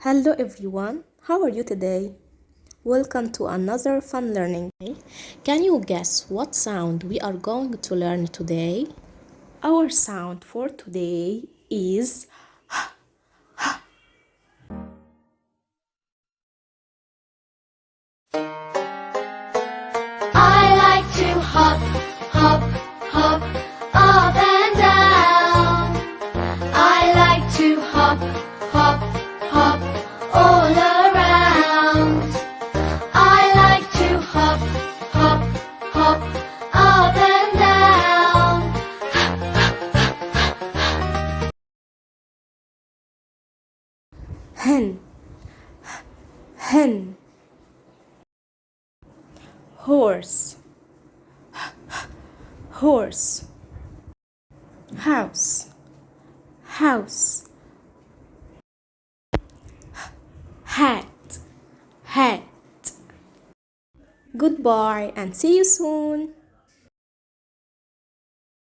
Hello everyone, how are you today? Welcome to another fun learning. Can you guess what sound we are going to learn today? Our sound for today is I like to hop, hop, hop, up and down. I like to hop, hop, hop, all around. I like to hop, hop, hop, up and down. hen, hen, horse, horse, house, house, hat, hat. Goodbye and see you soon.